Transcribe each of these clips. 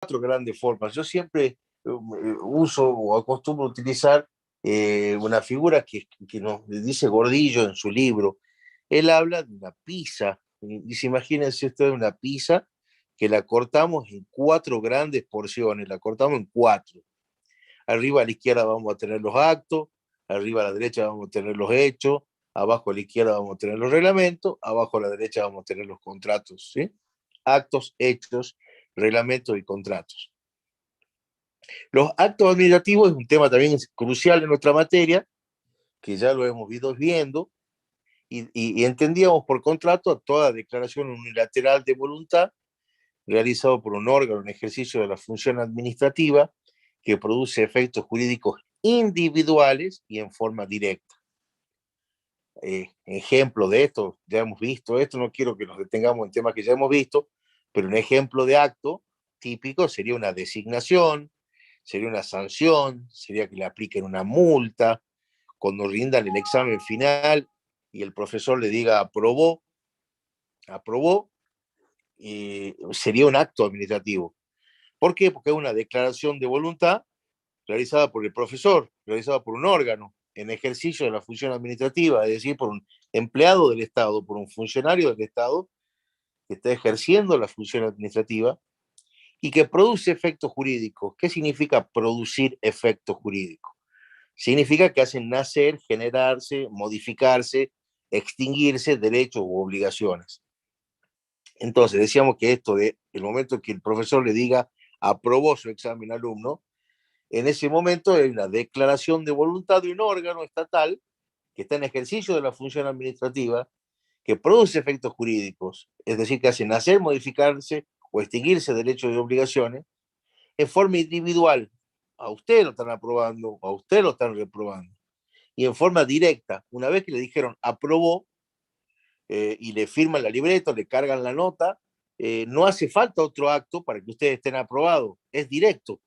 cuatro grandes formas. Yo siempre uso o acostumbro a utilizar una figura que nos dice Gordillo en su libro. Él habla de una pizza. Dice, imagínense ustedes una pizza que la cortamos en cuatro grandes porciones, la cortamos en cuatro. Arriba a la izquierda vamos a tener los actos, arriba a la derecha vamos a tener los hechos, abajo a la izquierda vamos a tener los reglamentos, abajo a la derecha vamos a tener los contratos, ¿sí? Actos, hechos, reglamentos y contratos. Los actos administrativos es un tema también crucial en nuestra materia, que ya lo hemos ido viendo, y entendíamos por contrato a toda declaración unilateral de voluntad realizado por un órgano en ejercicio de la función administrativa que produce efectos jurídicos individuales y en forma directa. Ejemplo de esto, ya hemos visto esto, no quiero que nos detengamos en temas que ya hemos visto, pero un ejemplo de acto típico sería una designación, sería una sanción, sería que le apliquen una multa, cuando rindan el examen final y el profesor le diga aprobó, aprobó, sería un acto administrativo. ¿Por qué? Porque es una declaración de voluntad realizada por el profesor, realizada por un órgano en ejercicio de la función administrativa, es decir, por un empleado del Estado, por un funcionario del Estado que está ejerciendo la función administrativa y que produce efectos jurídicos. ¿Qué significa producir efectos jurídicos? Significa que hacen nacer, generarse, modificarse, extinguirse derechos u obligaciones. Entonces, decíamos que esto de el momento que el profesor le diga aprobó su examen alumno, en ese momento hay una declaración de voluntad de un órgano estatal que está en ejercicio de la función administrativa, que produce efectos jurídicos, es decir, que hace nacer, modificarse o extinguirse derechos y obligaciones en forma individual. A usted lo están aprobando, a usted lo están reprobando. Y en forma directa, una vez que le dijeron aprobó y le firman la libreta, le cargan la nota, no hace falta otro acto para que ustedes estén aprobados, es directo.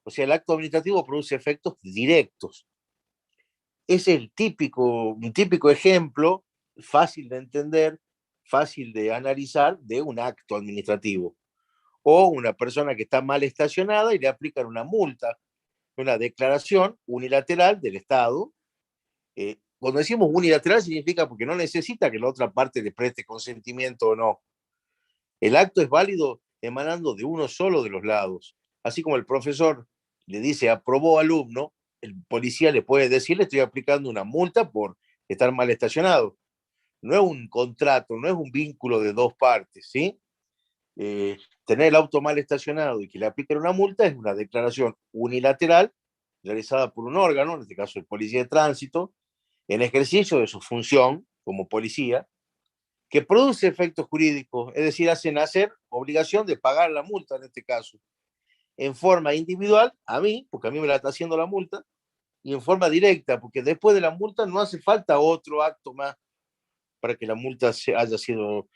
O sea, el acto administrativo produce efectos directos. Ese es un típico ejemplo, fácil de entender, fácil de analizar, de un acto administrativo. O una persona que está mal estacionada y le aplican una multa, una declaración unilateral del Estado. Cuando decimos unilateral significa porque no necesita que la otra parte le preste consentimiento o no. El acto es válido emanando de uno solo de los lados. Así como el profesor le dice aprobó alumno, el policía le puede decir le estoy aplicando una multa por estar mal estacionado. No es un contrato, no es un vínculo de dos partes, ¿sí? Tener el auto mal estacionado y que le apliquen una multa es una declaración unilateral realizada por un órgano, en este caso el policía de tránsito, en ejercicio de su función como policía, que produce efectos jurídicos, es decir, hace nacer obligación de pagar la multa en este caso, en forma individual a mí, porque a mí me la está haciendo la multa, y en forma directa, porque después de la multa no hace falta otro acto más para que la multa haya sido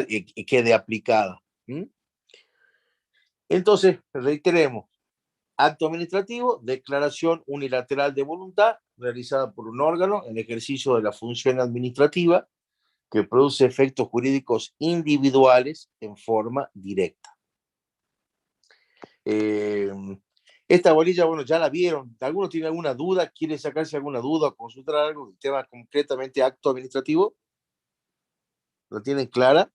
y quede aplicada. ¿Mm? Entonces, reiteremos, acto administrativo, declaración unilateral de voluntad realizada por un órgano en ejercicio de la función administrativa que produce efectos jurídicos individuales en forma directa. Eh, esta bolilla, bueno, ya la vieron. ¿Alguno tiene alguna duda? ¿Quiere sacarse alguna duda? ¿Consultar algo del tema concretamente acto administrativo? ¿Lo tienen clara?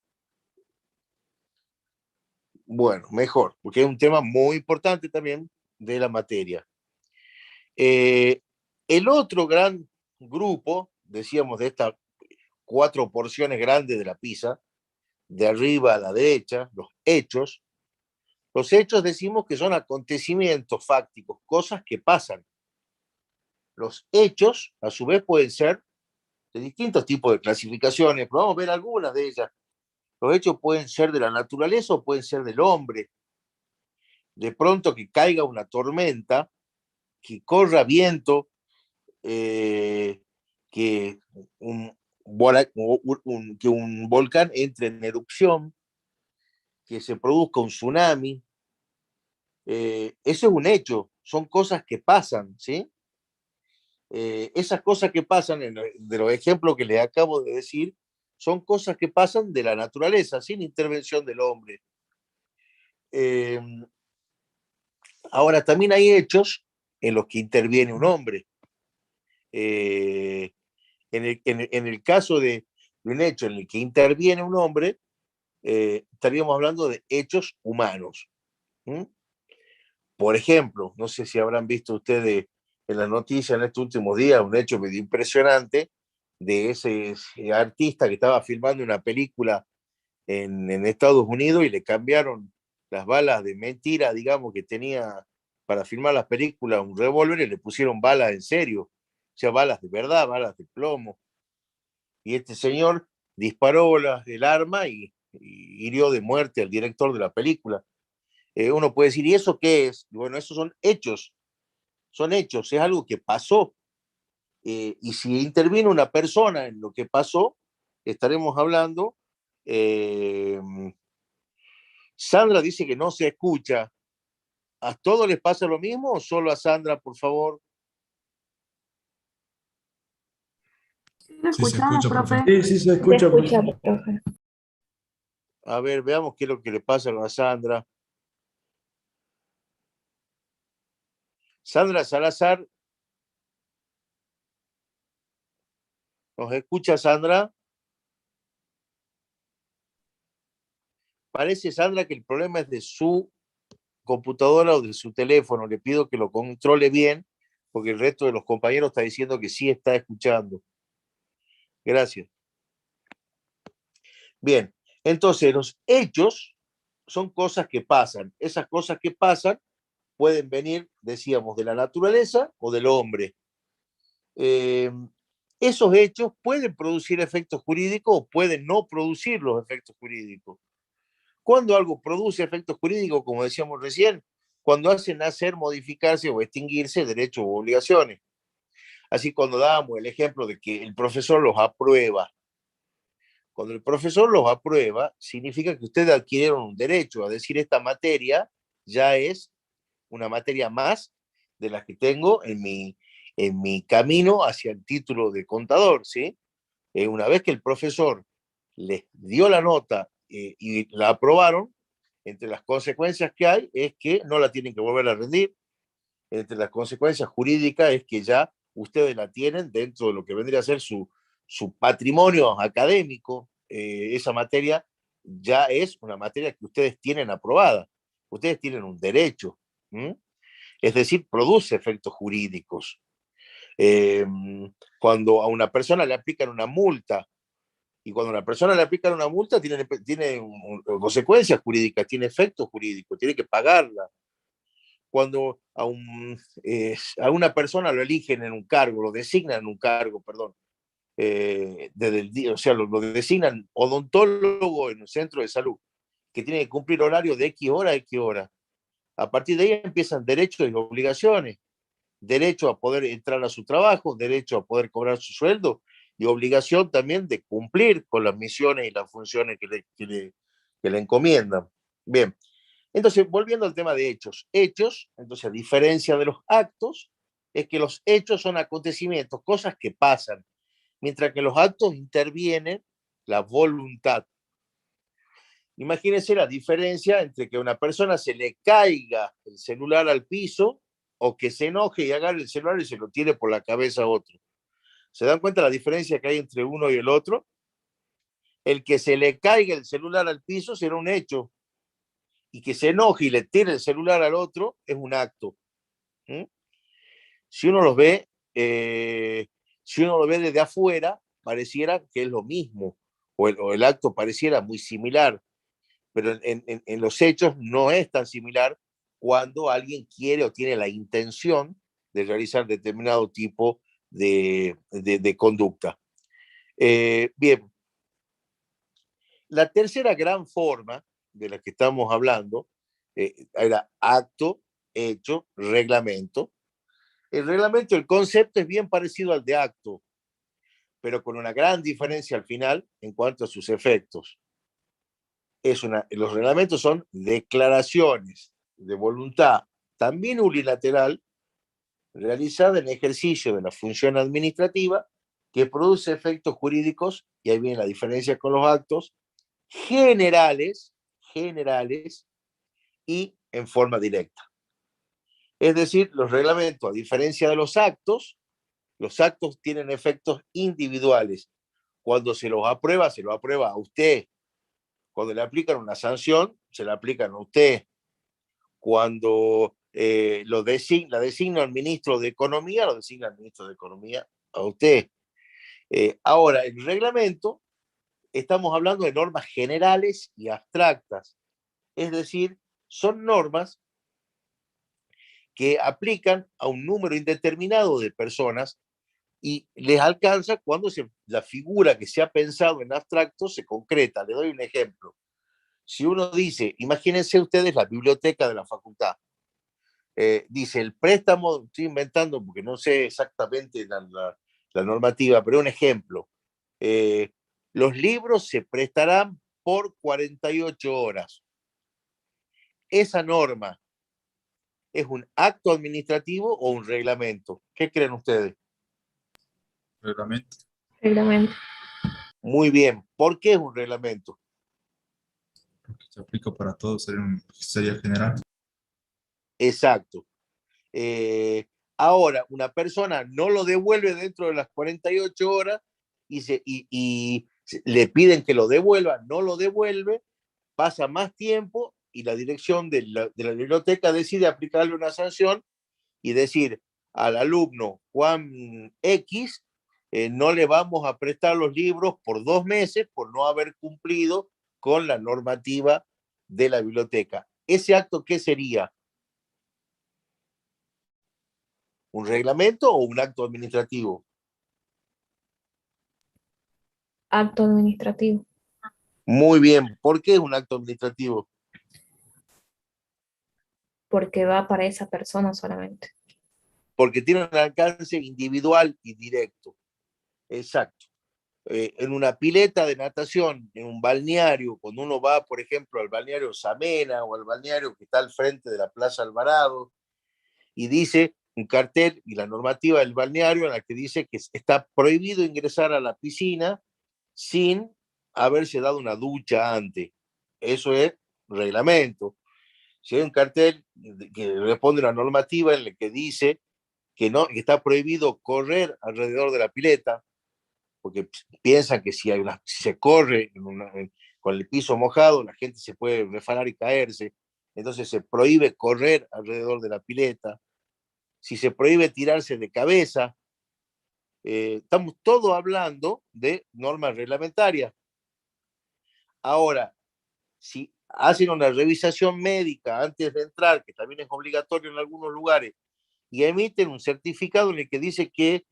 Bueno, mejor, porque es un tema muy importante también de la materia. Eh, el otro gran grupo, decíamos, de estas cuatro porciones grandes de la pizza, de arriba a la derecha, los hechos. Los hechos decimos que son acontecimientos fácticos, cosas que pasan. Los hechos, a su vez, pueden ser de distintos tipos de clasificaciones, pero vamos a ver algunas de ellas. Los hechos pueden ser de la naturaleza o pueden ser del hombre. De pronto que caiga una tormenta, que corra viento, que que un volcán entre en erupción, que se produzca un tsunami. Eso es un hecho, son cosas que pasan, ¿sí? Esas cosas que pasan, de los ejemplos que les acabo de decir, son cosas que pasan de la naturaleza, sin intervención del hombre. Eh, Ahora, también hay hechos en los que interviene un hombre. En el caso de un hecho en el que interviene un hombre, estaríamos hablando de hechos humanos. ¿Mm? Por ejemplo, no sé si habrán visto ustedes en las noticias en estos últimos días un hecho medio impresionante de ese artista que estaba filmando una película en Estados Unidos y le cambiaron las balas de mentira, digamos, que tenía para filmar las películas, un revólver, y le pusieron balas en serio, o sea, balas de verdad, balas de plomo. Y este señor disparó el arma y hirió de muerte al director de la película. Uno puede decir, ¿y eso qué es? Y bueno, esos son hechos, es algo que pasó. Y si interviene una persona en lo que pasó, estaremos hablando. eh, Sandra dice que no se escucha. ¿A todos les pasa lo mismo o solo a Sandra, por favor? ¿Lo Sí, se escuchamos, escucha, profe. profe? Sí, sí, se Se escucha, escucha, profe. profe. A ver, veamos qué es lo que le pasa a Sandra. Sandra Salazar, ¿nos escucha, Sandra? Parece, Sandra, que el problema es de su computadora o de su teléfono. Le pido que lo controle bien, porque el resto de los compañeros está diciendo que sí está escuchando. Gracias. Bien, entonces los hechos son cosas que pasan. Esas cosas que pasan pueden venir, decíamos, de la naturaleza o del hombre. Eh, Esos hechos pueden producir efectos jurídicos o pueden no producir los efectos jurídicos. Cuando algo produce efectos jurídicos, como decíamos recién, cuando hace nacer, modificarse o extinguirse derechos u obligaciones. Así cuando dábamos el ejemplo de que el profesor los aprueba. Cuando el profesor los aprueba, significa que ustedes adquirieron un derecho, a decir, esta materia ya es una materia más de las que tengo en mi camino hacia el título de contador, ¿sí? Una vez que el profesor les dio la nota y la aprobaron, entre las consecuencias que hay es que no la tienen que volver a rendir, entre las consecuencias jurídicas es que ya ustedes la tienen dentro de lo que vendría a ser su patrimonio académico. Esa materia ya es una materia que ustedes tienen aprobada. Ustedes tienen un derecho. ¿Mm? Es decir, produce efectos jurídicos. Eh, Cuando a una persona le aplican una multa, y cuando a una persona le aplican una multa, tiene consecuencias jurídicas, tiene efectos jurídicos, tiene que pagarla. Cuando a una persona lo eligen en un cargo, lo designan en un cargo, perdón, o sea, lo designan odontólogo en un centro de salud, que tiene que cumplir horario de X hora a X hora. A partir de ahí empiezan derechos y obligaciones. Derecho a poder entrar a su trabajo, derecho a poder cobrar su sueldo y obligación también de cumplir con las misiones y las funciones que le encomiendan. Bien, entonces volviendo al tema de hechos. Hechos, entonces a diferencia de los actos, es que los hechos son acontecimientos, cosas que pasan, mientras que los actos intervienen la voluntad. Imagínense la diferencia entre que a una persona se le caiga el celular al piso o que se enoje y agarre el celular y se lo tire por la cabeza a otro. ¿Se dan cuenta la diferencia que hay entre uno y el otro? El que se le caiga el celular al piso será un hecho, y que se enoje y le tire el celular al otro es un acto. ¿Mm? Si uno los ve, si uno lo ve desde afuera, pareciera que es lo mismo, o el acto pareciera muy similar, pero en los hechos no es tan similar cuando alguien quiere o tiene la intención de realizar determinado tipo de conducta. Bien, la tercera gran forma de la que estamos hablando era acto, hecho, reglamento. El reglamento, el concepto es bien parecido al de acto, pero con una gran diferencia al final en cuanto a sus efectos. Los reglamentos son declaraciones de voluntad, también unilateral, realizada en ejercicio de la función administrativa, que produce efectos jurídicos, y ahí viene la diferencia con los actos, generales y en forma directa. Es decir, los reglamentos, a diferencia de los actos tienen efectos individuales. Cuando se los aprueba, se lo aprueba a usted. Cuando le aplican una sanción, se la aplican a usted. Cuando la designa el ministro de Economía, lo designa el ministro de Economía a usted. Ahora, el reglamento, estamos hablando de normas generales y abstractas. Es decir, son normas que aplican a un número indeterminado de personas y les alcanza cuando la figura que se ha pensado en abstracto se concreta. Le doy un ejemplo. Si uno dice, imagínense ustedes la biblioteca de la facultad, dice el préstamo, estoy inventando porque no sé exactamente la normativa, pero un ejemplo, eh, los libros se prestarán por 48 horas. Esa norma es un acto administrativo o un reglamento. ¿Qué creen ustedes? Reglamento. Reglamento. Muy bien. ¿Por qué es un reglamento? Porque se aplica para todos, sería general. Exacto. Ahora, una persona no lo devuelve dentro de las 48 horas y le piden que lo devuelva, no lo devuelve, pasa más tiempo y la dirección de la biblioteca decide aplicarle una sanción y decir al alumno Juan X, no le vamos a prestar los libros por 2 meses por no haber cumplido con la normativa de la biblioteca. ¿Ese acto qué sería? ¿Un reglamento o un acto administrativo? Acto administrativo. Muy bien. ¿Por qué es un acto administrativo? Porque va para esa persona solamente. Porque tiene un alcance individual y directo. Exacto. En una pileta de natación, en un balneario, cuando uno va, por ejemplo, al balneario Samena o al balneario que está al frente de la Plaza Alvarado, y dice un cartel y la normativa del balneario en la que dice que está prohibido ingresar a la piscina sin haberse dado una ducha antes. Eso es reglamento. Si hay un cartel que responde a una normativa en la que dice que, no, que está prohibido correr alrededor de la pileta, porque piensan que si se corre con el piso mojado, la gente se puede refalar y caerse. Entonces se prohíbe correr alrededor de la pileta. Si se prohíbe tirarse de cabeza, estamos todos hablando de normas reglamentarias. Ahora, si hacen una revisación médica antes de entrar, que también es obligatorio en algunos lugares, y emiten un certificado en el que dice que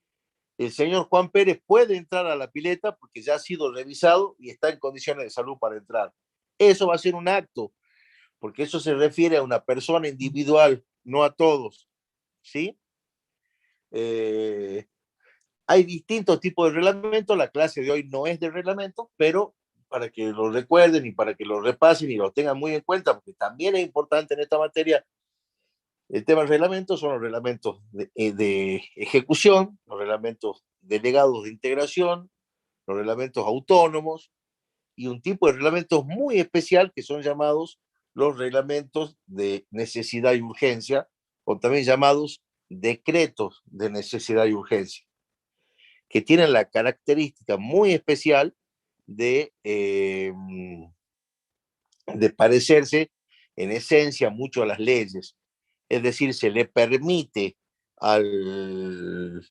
el señor Juan Pérez puede entrar a la pileta porque ya ha sido revisado y está en condiciones de salud para entrar. Eso va a ser un acto, porque eso se refiere a una persona individual, no a todos, ¿sí? Eh, Hay distintos tipos de reglamentos, la clase de hoy no es de reglamento, pero para que lo recuerden y para que lo repasen y lo tengan muy en cuenta, porque también es importante en esta materia, el tema del reglamento son los reglamentos de ejecución, los reglamentos delegados de integración, los reglamentos autónomos y un tipo de reglamentos muy especial que son llamados los reglamentos de necesidad y urgencia, o también llamados decretos de necesidad y urgencia, que tienen la característica muy especial de parecerse en esencia mucho a las leyes. Es decir, se le permite al,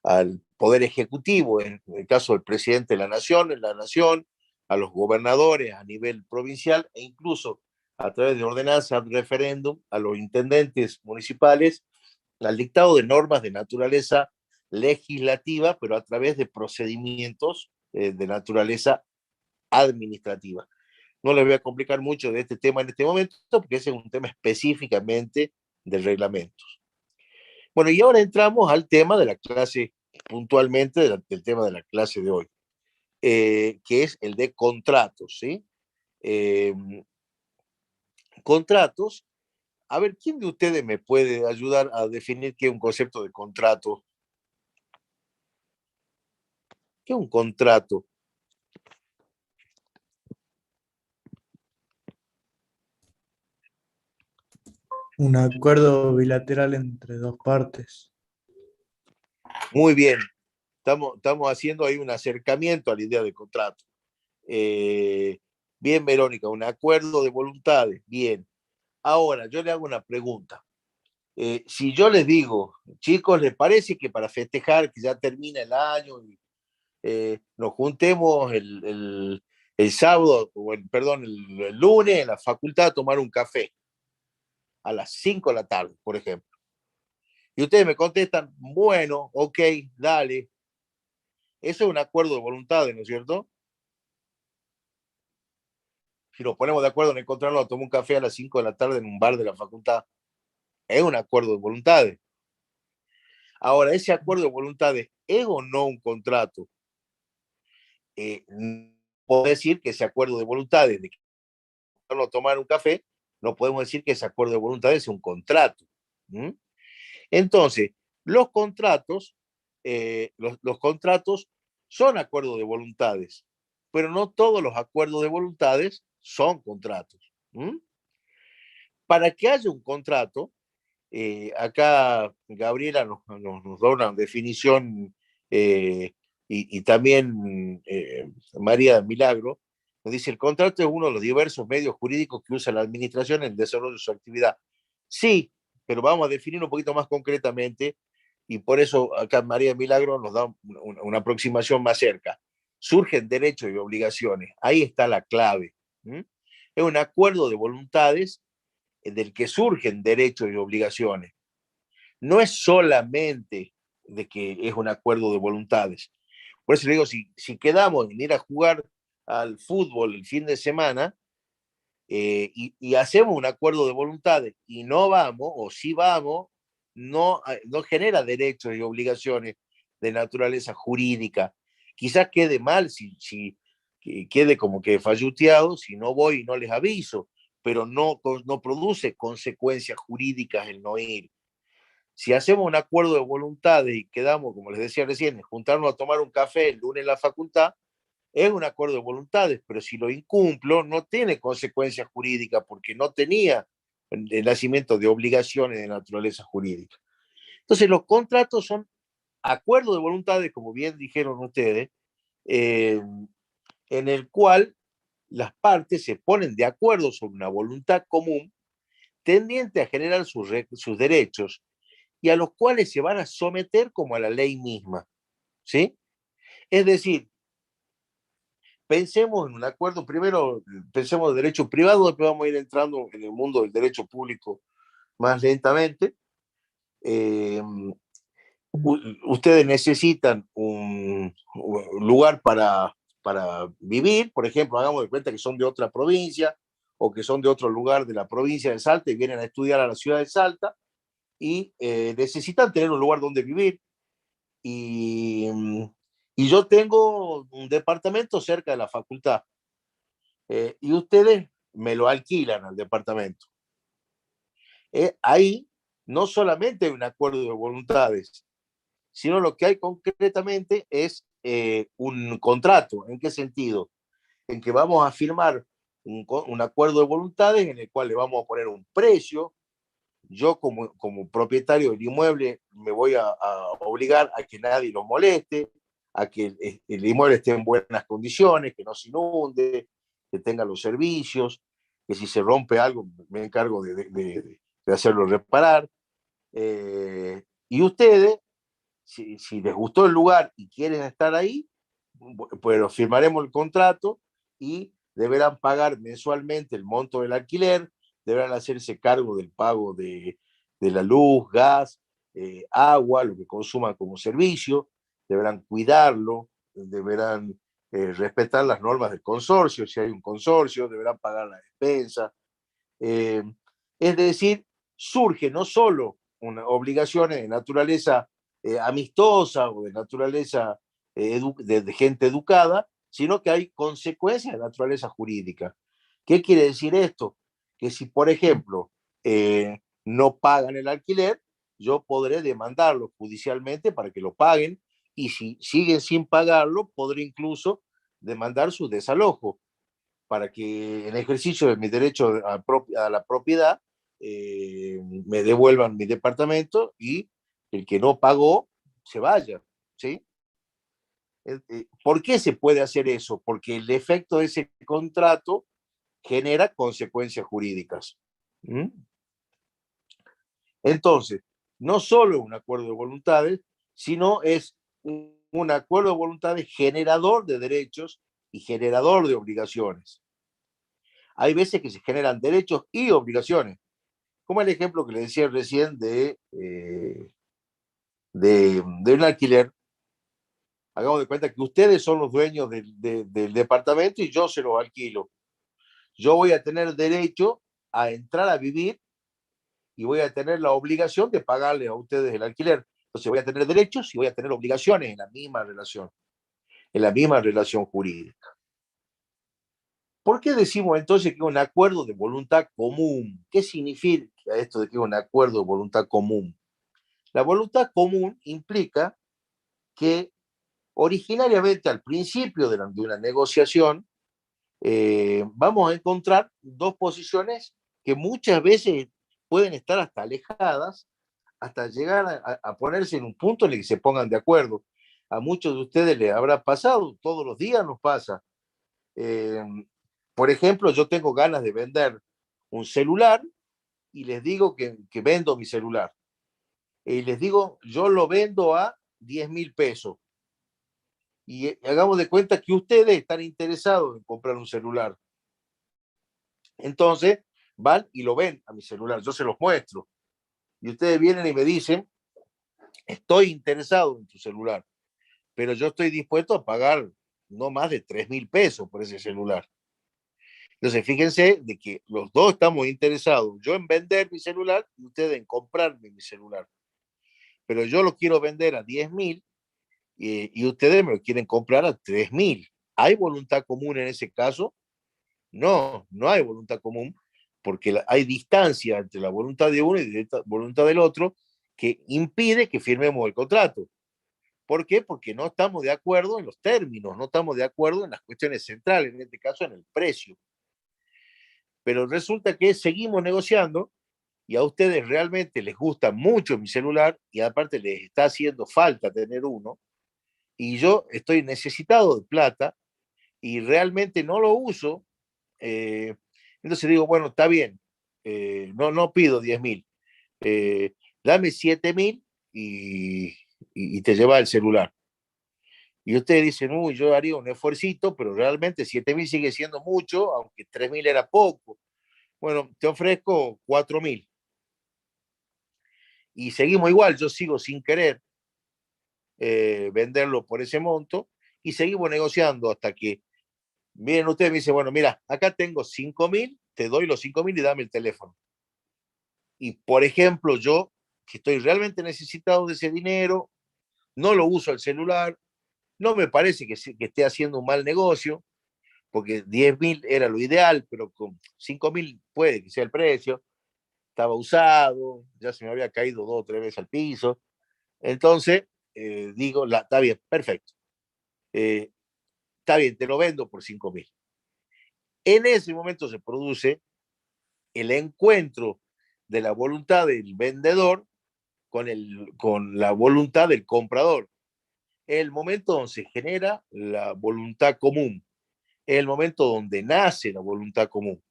al Poder Ejecutivo, en el caso del presidente de la Nación, en la Nación, a los gobernadores a nivel provincial e incluso a través de ordenanzas, referéndum, a los intendentes municipales, al dictado de normas de naturaleza legislativa, pero a través de procedimientos de naturaleza administrativa. No les voy a complicar mucho de este tema en este momento, porque ese es un tema específicamente de reglamentos. Bueno, y ahora entramos al tema de la clase, puntualmente del tema de la clase de hoy, que es el de contratos, ¿sí? Eh, Contratos, a ver, ¿quién de ustedes me puede ayudar a definir qué es un concepto de contrato? ¿Qué es un contrato? Un acuerdo bilateral entre dos partes. Muy bien, estamos haciendo ahí un acercamiento a la idea de contrato. Bien, Verónica, un acuerdo de voluntades, bien. Ahora, yo le hago una pregunta. Si yo les digo, chicos, ¿les parece que para festejar que ya termina el año y nos juntemos el sábado, o perdón, el lunes en la facultad a tomar un café a las 5 de la tarde, por ejemplo? Y ustedes me contestan, bueno, ok, dale. Eso es un acuerdo de voluntades, ¿no es cierto? Si nos ponemos de acuerdo en encontrarnos a tomar un café a las 5 de la tarde en un bar de la facultad, es un acuerdo de voluntades. Ahora, ese acuerdo de voluntades es o no un contrato. No puedo decir que ese acuerdo de voluntades de que no tomar un café, no podemos decir que ese acuerdo de voluntades es un contrato. ¿Mm? Entonces, los contratos son acuerdos de voluntades, pero no todos los acuerdos de voluntades son contratos. ¿Mm? Para que haya un contrato, acá Gabriela nos da una definición y también María Milagro nos dice, el contrato es uno de los diversos medios jurídicos que usa la administración en el desarrollo de su actividad. Sí, pero vamos a definir un poquito más concretamente y por eso acá María Milagro nos da una aproximación más cerca. Surgen derechos y obligaciones, ahí está la clave. ¿Mm? Es un acuerdo de voluntades del que surgen derechos y obligaciones. No es solamente de que es un acuerdo de voluntades. Por eso le digo, si quedamos en ir a jugar al fútbol el fin de semana y hacemos un acuerdo de voluntades y no vamos, o si vamos, no genera derechos y obligaciones de naturaleza jurídica. Quizás quede mal si quede como que falluteado si no voy y no les aviso, pero no produce consecuencias jurídicas el no ir. Si hacemos un acuerdo de voluntades y quedamos, como les decía recién, juntarnos a tomar un café el lunes en la facultad, es un acuerdo de voluntades, pero si lo incumplo, no tiene consecuencias jurídicas porque no tenía el nacimiento de obligaciones de naturaleza jurídica. Entonces, los contratos son acuerdos de voluntades, como bien dijeron ustedes, eh, en el cual las partes se ponen de acuerdo sobre una voluntad común tendiente a generar sus derechos y a los cuales se van a someter como a la ley misma. ¿Sí? Es decir, pensemos en un acuerdo, primero pensemos en derecho privado, después vamos a ir entrando en el mundo del derecho público más lentamente. Eh, Ustedes necesitan un lugar para vivir, por ejemplo, hagamos de cuenta que son de otra provincia o que son de otro lugar de la provincia de Salta y vienen a estudiar a la ciudad de Salta y necesitan tener un lugar donde vivir. Y, y yo tengo un departamento cerca de la facultad y ustedes me lo alquilan al departamento. Ahí no solamente hay un acuerdo de voluntades, sino lo que hay concretamente es un contrato. ¿En qué sentido? En que vamos a firmar un acuerdo de voluntades en el cual le vamos a poner un precio. Yo como propietario del inmueble me voy a obligar a que nadie lo moleste, a que el inmueble esté en buenas condiciones, que no se inunde, que tenga los servicios, que si se rompe algo me encargo de hacerlo reparar. Y ustedes, si les gustó el lugar y quieren estar ahí, pues firmaremos el contrato y deberán pagar mensualmente el monto del alquiler, deberán hacerse cargo del pago de la luz, gas, agua, lo que consuman como servicio, deberán cuidarlo, deberán respetar las normas del consorcio, si hay un consorcio, deberán pagar la despensa. Eh, es decir, surge no solo una obligaciones de naturaleza amistosa o de naturaleza de gente educada, sino que hay consecuencias de naturaleza jurídica. ¿Qué quiere decir esto? Que si, por ejemplo, no pagan el alquiler, yo podré demandarlo judicialmente para que lo paguen y si siguen sin pagarlo, podré incluso demandar su desalojo para que en ejercicio de mi derecho a la propiedad me devuelvan mi departamento y el que no pagó se vaya, ¿sí? ¿Por qué se puede hacer eso? Porque el efecto de ese contrato genera consecuencias jurídicas. ¿Mm? Entonces, no solo es un acuerdo de voluntades, sino es un acuerdo de voluntades generador de derechos y generador de obligaciones. Hay veces que se generan derechos y obligaciones, como el ejemplo que le decía recién de un alquiler. Hagamos de cuenta que ustedes son los dueños del departamento y yo se los alquilo. Yo voy a tener derecho a entrar a vivir y voy a tener la obligación de pagarle a ustedes el alquiler. Entonces voy a tener derechos y voy a tener obligaciones en la misma relación jurídica. ¿Por qué decimos entonces que es un acuerdo de voluntad común? ¿Qué significa esto de que es un acuerdo de voluntad común? La voluntad común implica que originariamente al principio de una negociación vamos a encontrar dos posiciones que muchas veces pueden estar hasta alejadas, hasta llegar a ponerse en un punto en el que se pongan de acuerdo. A muchos de ustedes les habrá pasado, todos los días nos pasa. Eh, por ejemplo, yo tengo ganas de vender un celular y les digo que vendo mi celular. Y les digo, yo lo vendo a 10.000 pesos. Y hagamos de cuenta que ustedes están interesados en comprar un celular. Entonces, van y lo ven a mi celular, yo se los muestro. Y ustedes vienen y me dicen, estoy interesado en tu celular, pero yo estoy dispuesto a pagar no más de 3.000 pesos por ese celular. Entonces, fíjense de que los dos estamos interesados, yo en vender mi celular y ustedes en comprarme mi celular. Pero yo lo quiero vender a 10.000 y ustedes me lo quieren comprar a 3.000. ¿Hay voluntad común en ese caso? No, no hay voluntad común, porque hay distancia entre la voluntad de uno y la voluntad del otro que impide que firmemos el contrato. ¿Por qué? Porque no estamos de acuerdo en los términos, no estamos de acuerdo en las cuestiones centrales, en este caso en el precio. Pero resulta que seguimos negociando y a ustedes realmente les gusta mucho mi celular y aparte les está haciendo falta tener uno y yo estoy necesitado de plata y realmente no lo uso. Eh, entonces digo, bueno, está bien, no pido 10.000, eh, dame 7.000 y te lleva el celular. Y ustedes dicen, uy, yo haría un esfuercito, pero realmente 7.000 sigue siendo mucho, aunque 3.000 era poco. Bueno, te ofrezco 4.000. Y seguimos igual, yo sigo sin querer venderlo por ese monto y seguimos negociando hasta que, miren ustedes, me dicen, bueno, mira, acá tengo 5.000, te doy los 5.000 y dame el teléfono. Y por ejemplo, yo, que estoy realmente necesitado de ese dinero, no lo uso el celular, no me parece que esté haciendo un mal negocio, porque 10.000 era lo ideal, pero con 5.000 puede que sea el precio, estaba usado, ya se me había caído 2 o 3 veces al piso, entonces digo, está bien, perfecto, eh, está bien, te lo vendo por 5.000. En ese momento se produce el encuentro de la voluntad del vendedor con la voluntad del comprador. Es el momento donde se genera la voluntad común, es el momento donde nace la voluntad común.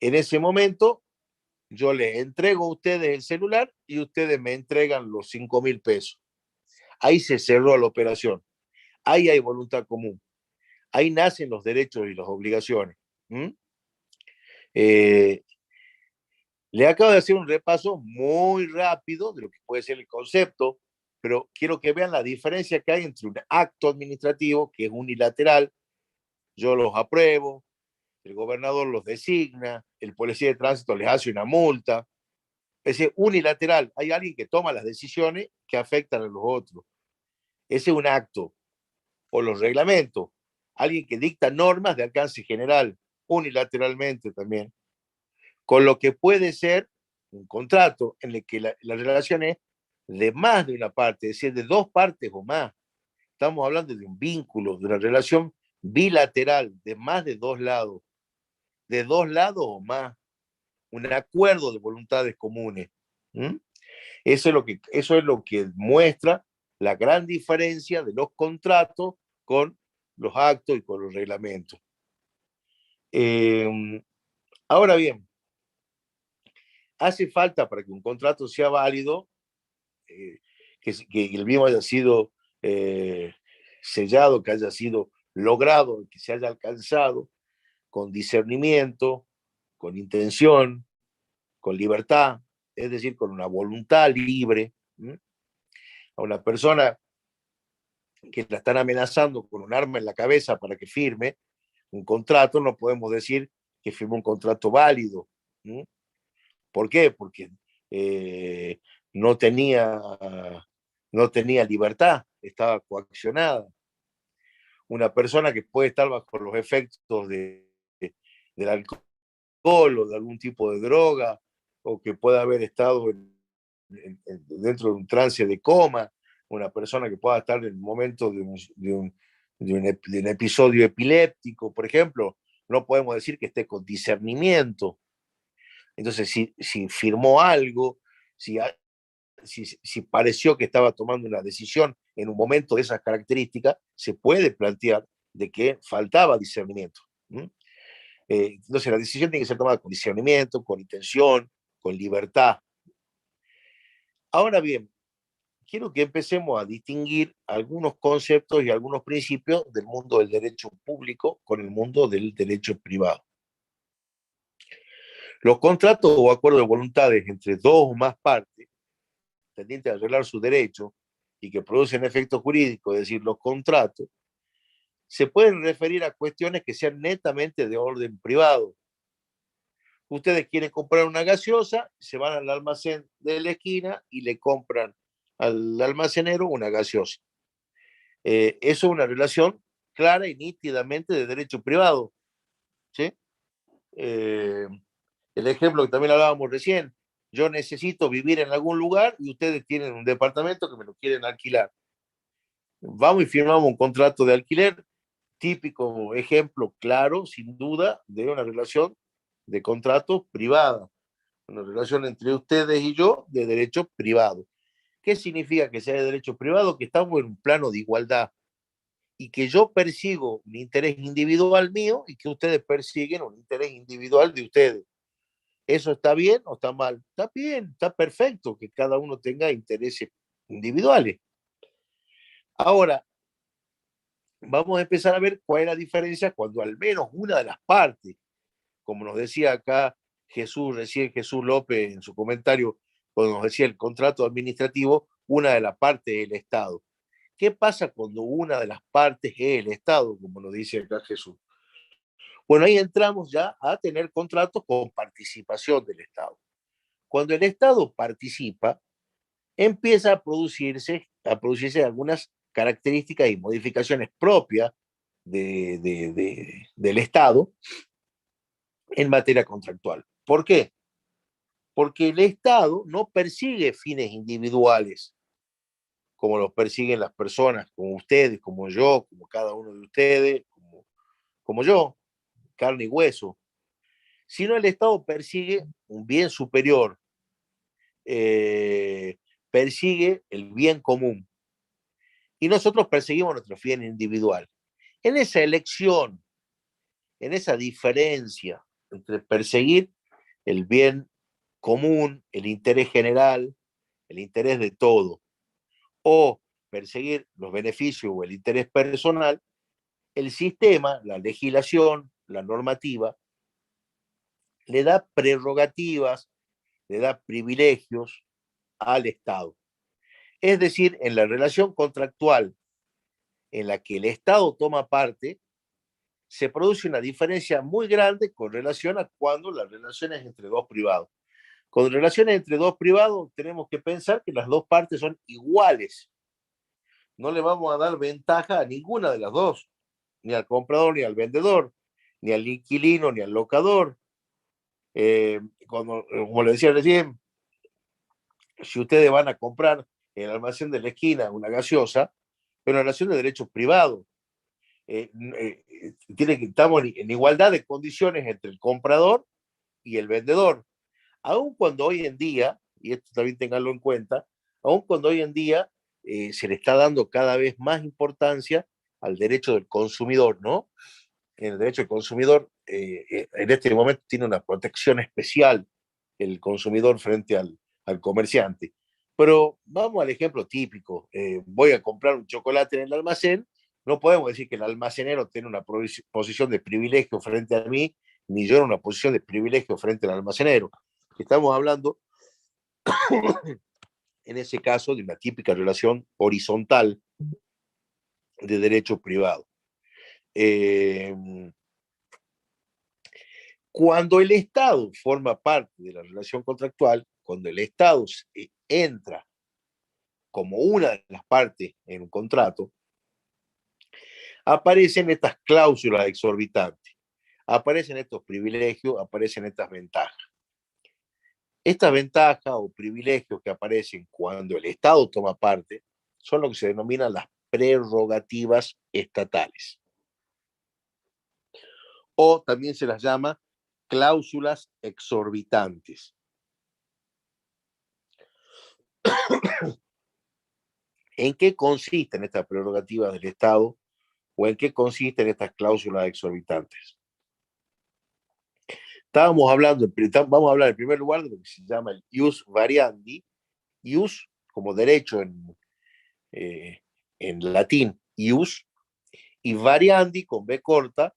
En ese momento, yo les entrego a ustedes el celular y ustedes me entregan los 5.000 pesos. Ahí se cerró la operación. Ahí hay voluntad común. Ahí nacen los derechos y las obligaciones. ¿Mm? Le acabo de hacer un repaso muy rápido de lo que puede ser el concepto, pero quiero que vean la diferencia que hay entre un acto administrativo, que es unilateral, yo los apruebo, el gobernador los designa, el policía de tránsito les hace una multa. Ese unilateral, hay alguien que toma las decisiones que afectan a los otros. Ese es un acto. O los reglamentos, alguien que dicta normas de alcance general, unilateralmente también, con lo que puede ser un contrato en el que la relación es de más de una parte, es decir, de dos partes o más. Estamos hablando de un vínculo, de una relación bilateral, de más de dos lados o más. un acuerdo de voluntades comunes. ¿Mm? Eso es lo que muestra la gran diferencia de los contratos con los actos y con los reglamentos. Ahora bien, hace falta para que un contrato sea válido que el mismo haya sido sellado, que haya sido logrado, que se haya alcanzado con discernimiento, con intención, con libertad, es decir, con una voluntad libre. A una persona que la están amenazando con un arma en la cabeza para que firme un contrato, no podemos decir que firmó un contrato válido. ¿Por qué? Porque no tenía, no tenía libertad, estaba coaccionada. Una persona que puede estar bajo los efectos del alcohol o de algún tipo de droga, o que pueda haber estado dentro de un trance de coma, una persona que pueda estar en el momento de un episodio epiléptico, por ejemplo, no podemos decir que esté con discernimiento. Entonces, si firmó algo, si pareció que estaba tomando una decisión en un momento de esas características, se puede plantear de que faltaba discernimiento. Entonces, la decisión tiene que ser tomada con discernimiento, con intención, con libertad. Ahora bien, quiero que empecemos a distinguir algunos conceptos y algunos principios del mundo del derecho público con el mundo del derecho privado. Los contratos o acuerdos de voluntades entre dos o más partes tendientes a arreglar su derecho y que producen efectos jurídicos, es decir, los contratos, se pueden referir a cuestiones que sean netamente de orden privado. Ustedes quieren comprar una gaseosa, se van al almacén de la esquina y le compran al almacenero una gaseosa. Eso es una relación clara y nítidamente de derecho privado. ¿Sí? El ejemplo que también hablábamos recién, yo necesito vivir en algún lugar y ustedes tienen un departamento que me lo quieren alquilar. Vamos y firmamos un contrato de alquiler, típico ejemplo claro, sin duda, de una relación de contrato privada, una relación entre ustedes y yo de derecho privado. ¿Qué significa que sea de derecho privado? Que estamos en un plano de igualdad y que yo persigo un interés individual mío y que ustedes persiguen un interés individual de ustedes. ¿Eso está bien o está mal? Está bien, está perfecto que cada uno tenga intereses individuales. Ahora, vamos a empezar a ver cuál es la diferencia cuando al menos una de las partes, como nos decía acá Jesús López en su comentario, cuando nos decía el contrato administrativo, una de las partes es el Estado. ¿Qué pasa cuando una de las partes es el Estado, como nos dice acá Jesús? Bueno, ahí entramos ya a tener contratos con participación del Estado. Cuando el Estado participa, empieza a producirse algunas características y modificaciones propias del Estado en materia contractual. ¿Por qué? Porque el Estado no persigue fines individuales como los persiguen las personas, como ustedes, como yo, como cada uno de ustedes, como yo, carne y hueso, sino el Estado persigue un bien superior, persigue el bien común. Y nosotros perseguimos nuestro bien individual. En esa elección, en esa diferencia entre perseguir el bien común, el interés general, el interés de todo, o perseguir los beneficios o el interés personal, el sistema, la legislación, la normativa, le da prerrogativas, le da privilegios al Estado. Es decir, en la relación contractual en la que el Estado toma parte, se produce una diferencia muy grande con relación a cuando las relaciones entre dos privados. Con relaciones entre dos privados tenemos que pensar que las dos partes son iguales. No le vamos a dar ventaja a ninguna de las dos, ni al comprador ni al vendedor, ni al inquilino ni al locador. Como le decía recién, si ustedes van a comprar en el almacén de la esquina una gaseosa, es una relación de derechos privados. Estamos en igualdad de condiciones entre el comprador y el vendedor. Aun cuando hoy en día, y esto también tenganlo en cuenta, aun cuando hoy en día se le está dando cada vez más importancia al derecho del consumidor, ¿no? El derecho del consumidor en este momento tiene una protección especial el consumidor frente al comerciante. Pero vamos al ejemplo típico. Voy a comprar un chocolate en el almacén, no podemos decir que el almacenero tiene una posición de privilegio frente a mí, ni yo en una posición de privilegio frente al almacenero. Estamos hablando, en ese caso, de una típica relación horizontal de derecho privado. Eh, Cuando el Estado forma parte de la relación contractual, cuando el Estado entra como una de las partes en un contrato, aparecen estas cláusulas exorbitantes, aparecen estos privilegios, aparecen estas ventajas. Estas ventajas o privilegios que aparecen cuando el Estado toma parte son lo que se denominan las prerrogativas estatales. O también se las llama cláusulas exorbitantes. ¿En qué consisten estas prerrogativas del Estado o en qué consisten estas cláusulas exorbitantes? Vamos a hablar en primer lugar de lo que se llama el ius variandi, ius como derecho en latín, ius, y variandi con B corta,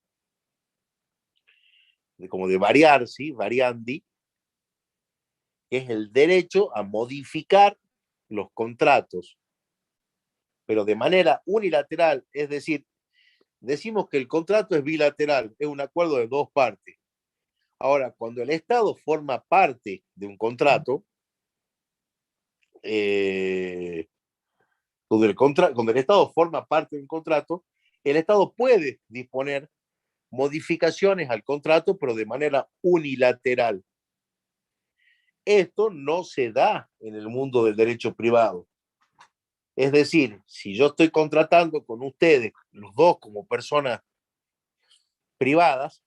como de variar, ¿sí? Variandi, que es el derecho a modificar los contratos, pero de manera unilateral, es decir, decimos que el contrato es bilateral, es un acuerdo de dos partes. Ahora, cuando el Estado forma parte de un contrato, cuando el Estado forma parte de un contrato, el Estado puede disponer modificaciones al contrato, pero de manera unilateral. Esto no se da en el mundo del derecho privado. Es decir, si yo estoy contratando con ustedes, los dos como personas privadas,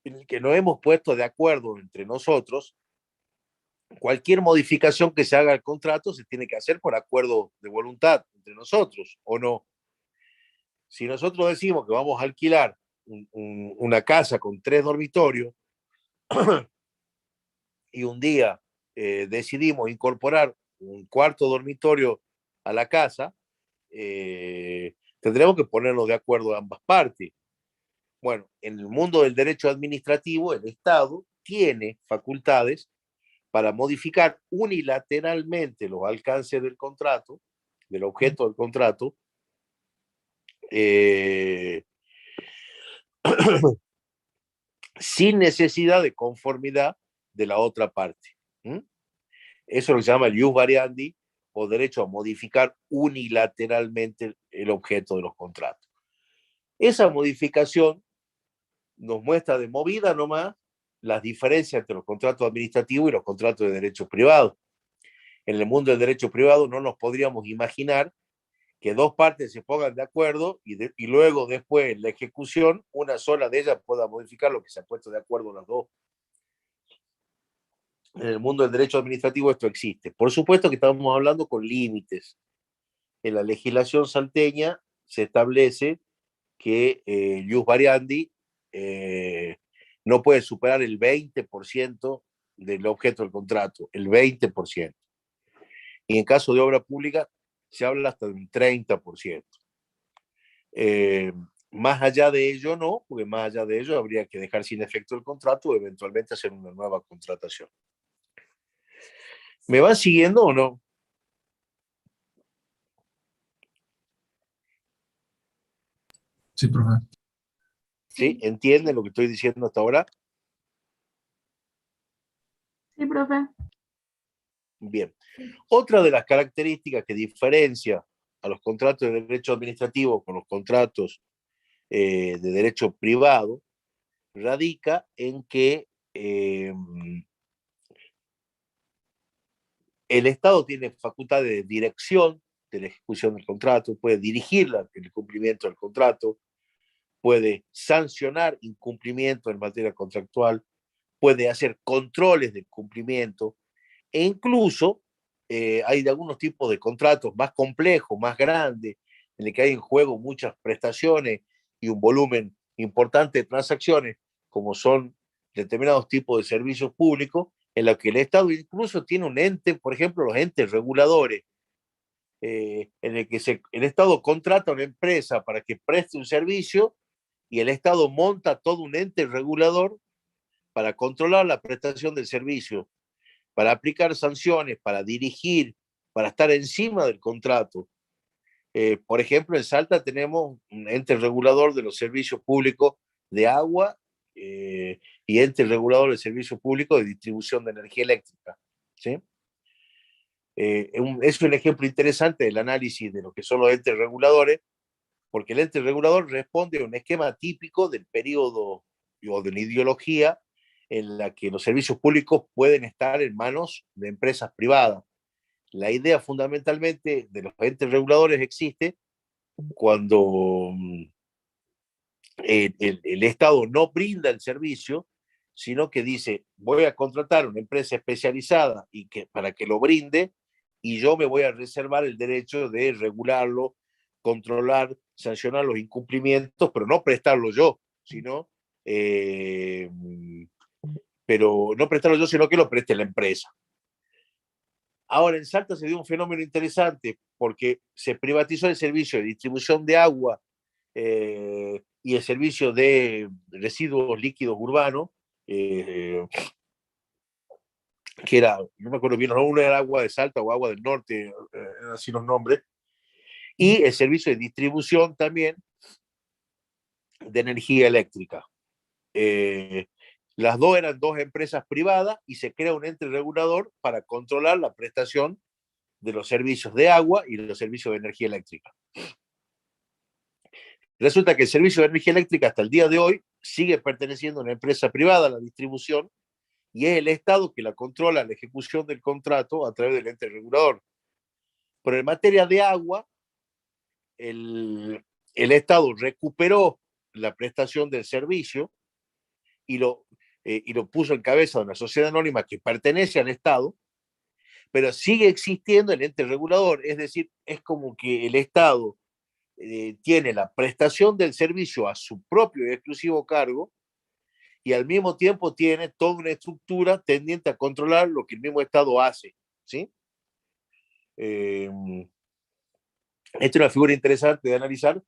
en el que nos hemos puesto de acuerdo entre nosotros, cualquier modificación que se haga al contrato se tiene que hacer por acuerdo de voluntad entre nosotros, ¿o no? Si nosotros decimos que vamos a alquilar una casa con 3 dormitorios y un día decidimos incorporar un cuarto dormitorio a la casa, tendremos que ponernos de acuerdo a ambas partes. Bueno, en el mundo del derecho administrativo, el Estado tiene facultades para modificar unilateralmente los alcances del contrato, del objeto del contrato, sin necesidad de conformidad de la otra parte. ¿Mm? Eso lo se llama el ius variandi o derecho a modificar unilateralmente el objeto de los contratos. Esa modificación nos muestra de movida nomás las diferencias entre los contratos administrativos y los contratos de derecho privado. En el mundo del derecho privado no nos podríamos imaginar que dos partes se pongan de acuerdo y luego después en la ejecución una sola de ellas pueda modificar lo que se ha puesto de acuerdo las dos. En el mundo del derecho administrativo esto existe. Por supuesto que estamos hablando con límites. En la legislación salteña se establece que ius variandi no puede superar el 20% del objeto del contrato, el 20%. Y en caso de obra pública se habla hasta de un 30%. Más allá de ello no, porque más allá de ello habría que dejar sin efecto el contrato o eventualmente hacer una nueva contratación. ¿Me van siguiendo o no? Sí, profe. ¿Sí? ¿Entienden lo que estoy diciendo hasta ahora? Sí, profe. Bien. Otra de las características que diferencia a los contratos de derecho administrativo con los contratos de derecho privado radica en que el Estado tiene facultad de dirección de la ejecución del contrato, puede dirigir el cumplimiento del contrato, puede sancionar incumplimiento en materia contractual, puede hacer controles del cumplimiento, e incluso hay de algunos tipos de contratos más complejos, más grandes, en el que hay en juego muchas prestaciones y un volumen importante de transacciones, como son determinados tipos de servicios públicos, en los que el Estado incluso tiene un ente, por ejemplo, los entes reguladores, en el que el Estado contrata a una empresa para que preste un servicio y el Estado monta todo un ente regulador para controlar la prestación del servicio, para aplicar sanciones, para dirigir, para estar encima del contrato. Por ejemplo, en Salta tenemos un ente regulador de los servicios públicos de agua y ente regulador de servicios públicos de distribución de energía eléctrica. ¿Sí? Es un ejemplo interesante del análisis de lo que son los entes reguladores, porque el ente regulador responde a un esquema típico del periodo o de la ideología en la que los servicios públicos pueden estar en manos de empresas privadas. La idea fundamentalmente de los entes reguladores existe cuando el Estado no brinda el servicio, sino que dice, voy a contratar una empresa especializada para que lo brinde, y yo me voy a reservar el derecho de regularlo, controlar, sancionar los incumplimientos, pero no prestarlo yo, sino, pero no prestarlo yo, sino que lo preste la empresa. Ahora, en Salta se dio un fenómeno interesante porque se privatizó el servicio de distribución de agua y el servicio de residuos líquidos urbanos, que era, no me acuerdo bien, uno era agua de Salta o agua del norte, eran así los nombres, y el servicio de distribución también de energía eléctrica. Las dos eran dos empresas privadas y se crea un ente regulador para controlar la prestación de los servicios de agua y de los servicios de energía eléctrica. Resulta que el servicio de energía eléctrica hasta el día de hoy sigue perteneciendo a una empresa privada, la distribución, y es el Estado que la controla la ejecución del contrato a través del ente regulador. Pero en materia de agua, el Estado recuperó la prestación del servicio y lo puso en cabeza de una sociedad anónima que pertenece al Estado, pero sigue existiendo el ente regulador, es decir, es como que el Estado tiene la prestación del servicio a su propio y exclusivo cargo y al mismo tiempo tiene toda una estructura tendiente a controlar lo que el mismo Estado hace. ¿Sí? Esta es una figura interesante de analizar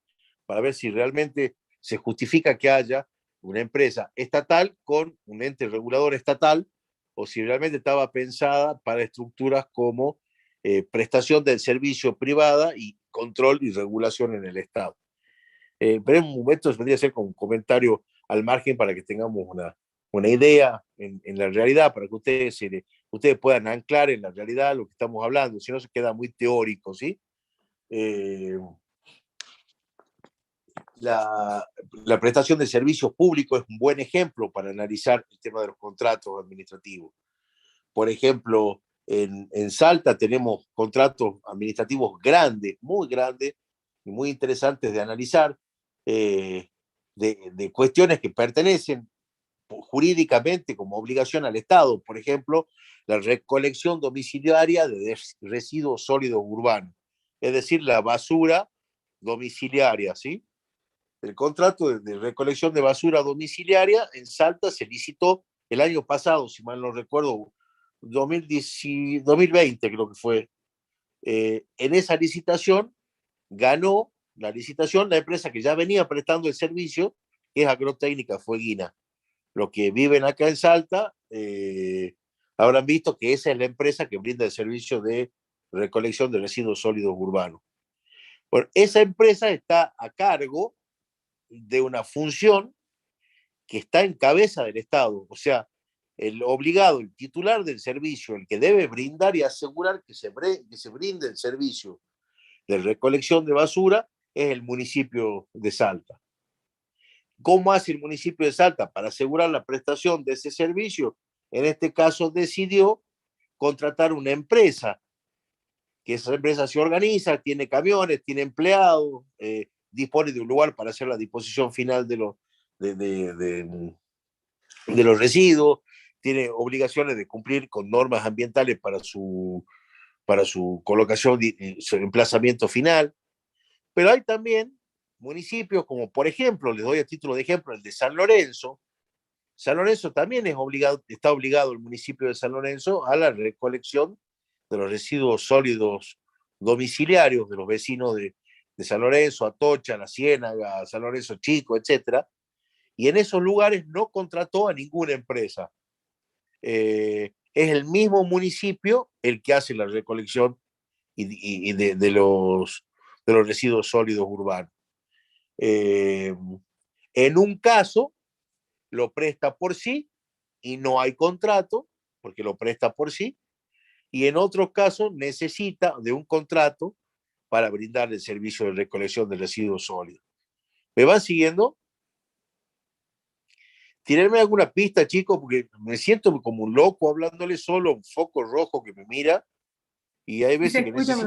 para ver si realmente se justifica que haya una empresa estatal con un ente regulador estatal o si realmente estaba pensada para estructuras como prestación del servicio privada y control y regulación en el Estado. Pero en un momento vendría a ser como un comentario al margen para que tengamos una idea en la realidad, para que ustedes puedan anclar en la realidad lo que estamos hablando, si no se queda muy teórico, ¿sí? La prestación de servicios públicos es un buen ejemplo para analizar el tema de los contratos administrativos. Por ejemplo, en Salta tenemos contratos administrativos grandes, muy grandes y muy interesantes de analizar, de cuestiones que pertenecen jurídicamente como obligación al Estado. Por ejemplo, la recolección domiciliaria de residuos sólidos urbanos, es decir, la basura domiciliaria, ¿sí? El contrato de recolección de basura domiciliaria en Salta se licitó el año pasado, si mal no recuerdo, 2020 creo que fue. En esa licitación ganó la licitación la empresa que ya venía prestando el servicio, que es Agrotécnica Fueguina. Los que viven acá en Salta habrán visto que esa es la empresa que brinda el servicio de recolección de residuos sólidos urbanos. Bueno, esa empresa está a cargo de una función que está en cabeza del Estado, o sea, el obligado, el titular del servicio, el que debe brindar y asegurar que se brinde el servicio de recolección de basura, es el municipio de Salta. ¿Cómo hace el municipio de Salta para asegurar la prestación de ese servicio? En este caso decidió contratar una empresa, que esa empresa se organiza, tiene camiones, tiene empleados, dispone de un lugar para hacer la disposición final de los residuos, tiene obligaciones de cumplir con normas ambientales para su colocación y su emplazamiento final, pero hay también municipios como, por ejemplo, les doy a título de ejemplo, el de San Lorenzo. San Lorenzo también está obligado el municipio de San Lorenzo a la recolección de los residuos sólidos domiciliarios de los vecinos de San Lorenzo, Atocha, La Ciénaga, San Lorenzo Chico, etcétera, y en esos lugares no contrató a ninguna empresa. Es el mismo municipio el que hace la recolección y de los residuos sólidos urbanos. En un caso, lo presta por sí y no hay contrato, porque lo presta por sí, y en otros casos necesita de un contrato para brindar el servicio de recolección de residuos sólidos. ¿Me van siguiendo? Tírenme alguna pista, chicos, porque me siento como un loco hablándole solo a un foco rojo que me mira y hay veces que necesito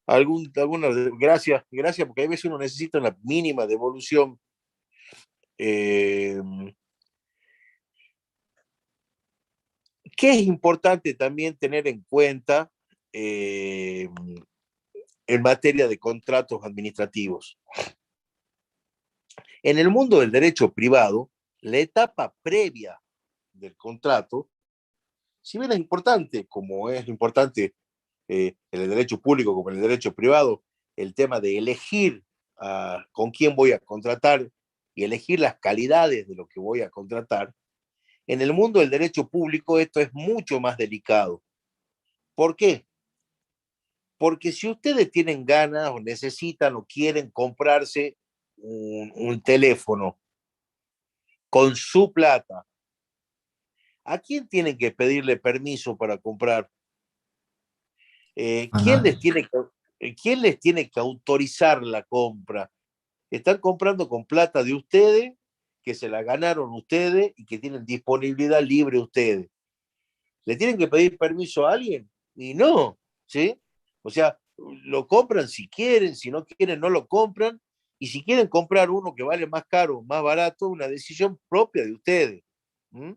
alguna. Gracias, porque hay veces uno necesita una mínima devolución. ¿Qué es importante también tener en cuenta en materia de contratos administrativos? En el mundo del derecho privado, la etapa previa del contrato, si bien es importante, como es importante en el derecho público como en el derecho privado, el tema de elegir con quién voy a contratar y elegir las calidades de lo que voy a contratar, en el mundo del derecho público esto es mucho más delicado. ¿Por qué? Porque si ustedes tienen ganas o necesitan o quieren comprarse un teléfono con su plata, ¿a quién tienen que pedirle permiso para comprar? ¿Quién les tiene que autorizar la compra? Están comprando con plata de ustedes, que se la ganaron ustedes y que tienen disponibilidad libre ustedes. ¿Le tienen que pedir permiso a alguien? Y no, ¿sí? O sea, lo compran si quieren, si no quieren no lo compran, y si quieren comprar uno que vale más caro, más barato, una decisión propia de ustedes. ¿Mm?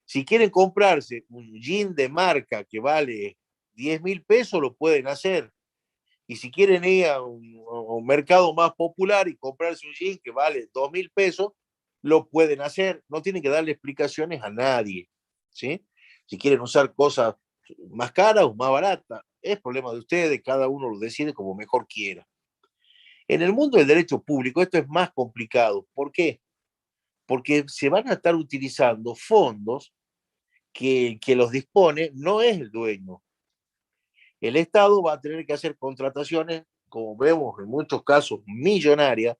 Si quieren comprarse un jean de marca que vale 10.000 pesos, lo pueden hacer. Y si quieren ir a un mercado más popular y comprarse un jean que vale 2.000 pesos, lo pueden hacer. No tienen que darle explicaciones a nadie. ¿Sí? Si quieren usar cosas más caras o más baratas, es problema de ustedes, cada uno lo decide como mejor quiera. En el mundo del derecho público esto es más complicado. ¿Por qué? Porque se van a estar utilizando fondos que los dispone, no es el dueño. El Estado va a tener que hacer contrataciones, como vemos en muchos casos, millonarias,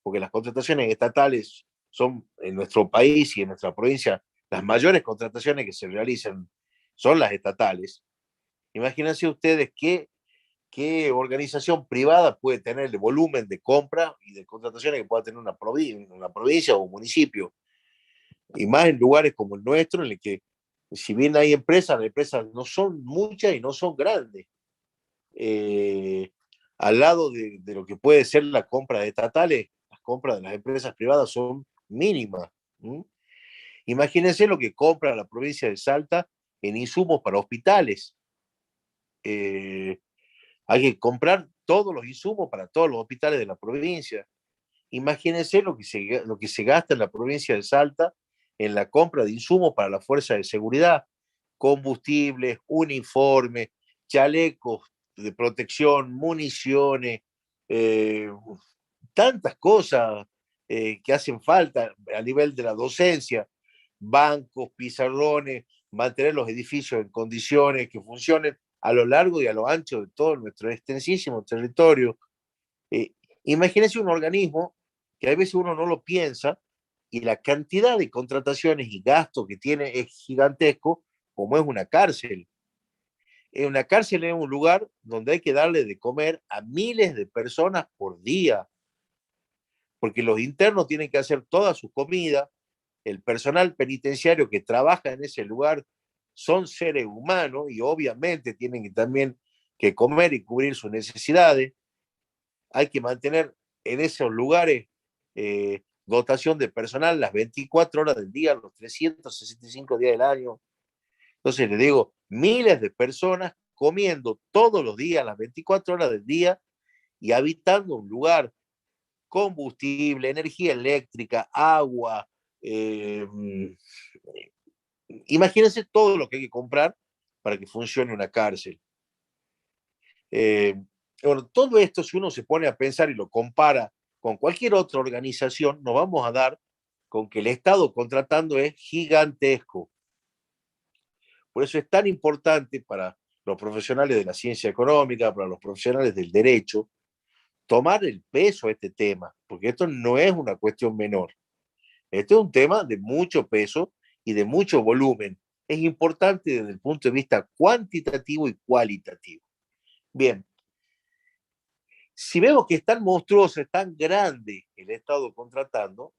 porque las contrataciones estatales son en nuestro país y en nuestra provincia, las mayores contrataciones que se realizan son las estatales. Imagínense ustedes qué organización privada puede tener el volumen de compra y de contrataciones que pueda tener una provincia o un municipio. Y más en lugares como el nuestro, en el que si bien hay empresas, las empresas no son muchas y no son grandes. Al lado de lo que puede ser la compra de estatales, las compras de las empresas privadas son mínimas. ¿Mm? Imagínense lo que compra la provincia de Salta en insumos para hospitales. Hay que comprar todos los insumos para todos los hospitales de la provincia. Imagínense lo que se gasta en la provincia de Salta en la compra de insumos para la fuerza de seguridad, combustibles, uniformes, chalecos de protección, municiones, eh, tantas cosas que hacen falta a nivel de la docencia, bancos, pizarrones, mantener los edificios en condiciones que funcionen a lo largo y a lo ancho de todo nuestro extensísimo territorio. Eh, Imagínense un organismo que a veces uno no lo piensa y la cantidad de contrataciones y gastos que tiene es gigantesco, como es una cárcel. Una cárcel es un lugar donde hay que darle de comer a miles de personas por día, porque los internos tienen que hacer toda su comida, el personal penitenciario que trabaja en ese lugar son seres humanos y obviamente tienen que también que comer y cubrir sus necesidades. Hay que mantener en esos lugares dotación de personal las 24 horas del día, los 365 días del año. Entonces le digo, miles de personas comiendo todos los días, las 24 horas del día, y habitando un lugar, combustible, energía eléctrica, agua. Imagínense todo lo que hay que comprar para que funcione una cárcel. Bueno, todo esto, si uno se pone a pensar y lo compara con cualquier otra organización, nos vamos a dar con que el Estado contratando es gigantesco. Por eso es tan importante para los profesionales de la ciencia económica, para los profesionales del derecho, tomar el peso a este tema, porque esto no es una cuestión menor. Este es un tema de mucho peso y de mucho volumen. Es importante desde el punto de vista cuantitativo y cualitativo. Bien, si vemos que es tan monstruoso, es tan grande el Estado contratando,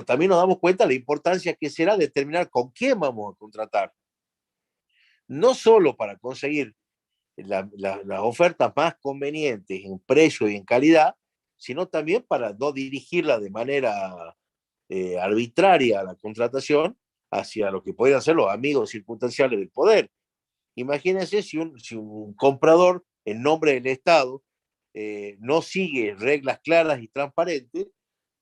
también nos damos cuenta de la importancia que será determinar con quién vamos a contratar. No solo para conseguir las ofertas más convenientes en precio y en calidad, sino también para no dirigirla de manera arbitraria a la contratación hacia lo que podrían ser los amigos circunstanciales del poder. Imagínense si un comprador en nombre del Estado no sigue reglas claras y transparentes,